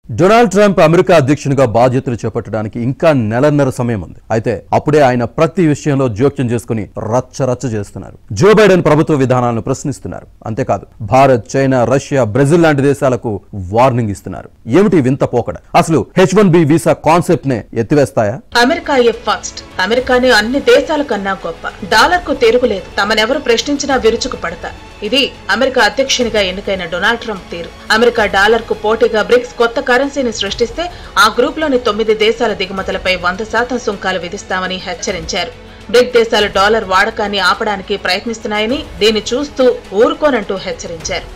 Donald Trump America అధ్యక్షునిగా బాధ్యతలు చేపట్టడానికి ఇంకా నెలన్నర సమయం ఉంది. అయితే అప్పుడే ఆయన ప్రతి విషయంలో జోక్యం చేసుకుని రచ్చ చేస్తున్నారు. జో బైడెన్ ప్రభుత్వ విధానాలను ప్రశ్నిస్తున్నారు. అంతేకాదు భారత్, చైనా, రష్యా, బ్రెజిల్ లాంటి దేశాలకు వార్నింగ్ ఇస్తున్నారు. ఏమిటి వింత పోకడ? అసలు H1B వీసా కాన్సెప్ట్ నే ఎత్తివేస్తాయా? అమెరికాయే ఫస్ట్. అమెరికానే అన్ని దేశాల కన్నా గొప్ప. డాలర్ కు తిరుగులేదు. తమనెవరు ప్రశ్నించినా విరుచుకు పడతారు. ఇది అమెరికా అధ్యక్షునిగా ఎన్నికైన డొనాల్డ్ ట్రంప్ తీరు. అమెరికా డాలర్ కు పోటీగా బ్రిక్స్ కొత్త కరెన్సీని సృష్టిస్తే ఆ గ్రూప్ లోని 9 దేశాల దిగుమతులపై 100% సుంకాలు విధిస్తామని హెచ్చరించారు. బ్రిక్ దేశాలు డాలర్ వాడకాన్ని ఆపడానికి ప్రయత్నిస్తున్నాయని, దీన్ని చూస్తూ ఊరుకోనంటూ హెచ్చరించారు.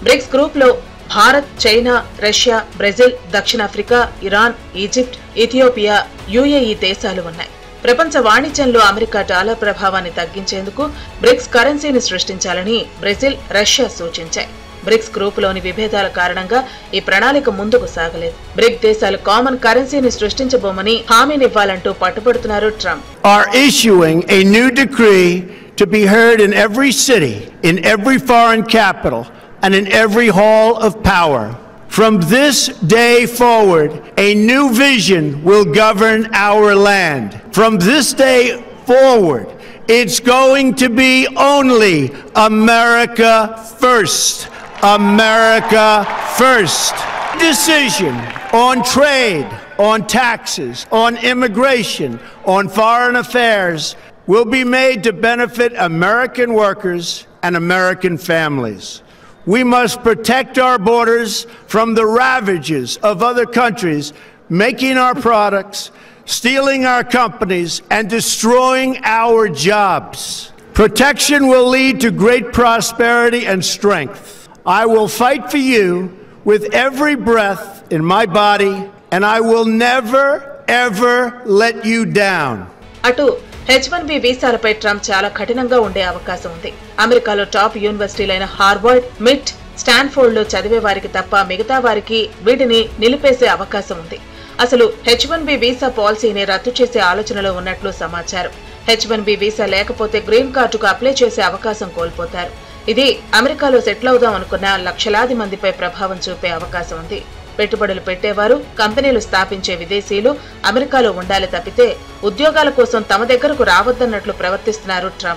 బ్రిక్స్ గ్రూప్ లో భారత్, చైనా, రష్యా, బ్రెజిల్, దక్షిణాఫ్రికా, ఇరాన్, ఈజిప్ట్, ఇథియోపియా, UAE దేశాలు ఉన్నాయి. ప్రపంచ వాణిజ్యంలో అమెరికా డాలర్ ప్రభావాన్ని తగ్గించేందుకు బ్రిక్స్ కరెన్సీని సృష్టించాలని బ్రెజిల్, రష్యా సూచించాయి. బ్రిక్స్ గ్రూప్ లోని విభేదాల కారణంగా ఈ ప్రణాళిక ముందుకు సాగలేదు. బ్రిక్ దేశాలు కామన్ కరెన్సీని సృష్టించబోమని హామీనివ్వాలంటూ పట్టుబడుతున్నారు Trump. Are issuing a new decree to be heard in every city, in every foreign capital, and in every hall of power. From this day forward, a new vision will govern our land. From this day forward, it's going to be only America first. America first. Decision on trade, on taxes, on immigration, on foreign affairs will be made to benefit American workers and American families. We must protect our borders from the ravages of other countries making our products, stealing our companies, and destroying our jobs. Protection will lead to great prosperity and strength. I will fight for you with every breath in my body, and I will never, ever let you down. అటు H1B వీసాలపై Trump చాలా కఠినంగా ఉండే అవకాశం ఉంది. అమెరికాలో top యూనివర్సిటీలైన Harvard, మిట్, Stanford లో చదివే వారికి తప్ప మిగతా వారికి వీటిని నిలిపేసే అవకాశం ఉంది. అసలు H1B వీసా పాలసీని రద్దు చేసే ఆలోచనలో ఉన్నట్లు సమాచారం. H1B వీసా లేకపోతే గ్రీన్ కార్డుకు అప్లై చేసే అవకాశం కోల్పోతారు. ఇది అమెరికాలో సెటిల్ అవుదాం అనుకున్న లక్షలాది మందిపై ప్రభావం చూపే అవకాశం ఉంది. పెట్టుబడులు పెట్టేవారు, కంపెనీలు స్థాపించే విదేశీయులు అమెరికాలో ఉండాలి తప్పితే ఉద్యోగాల కోసం తమ దగ్గరకు రావద్దన్నట్లు ప్రవర్తిస్తున్నారు ట్రంప్.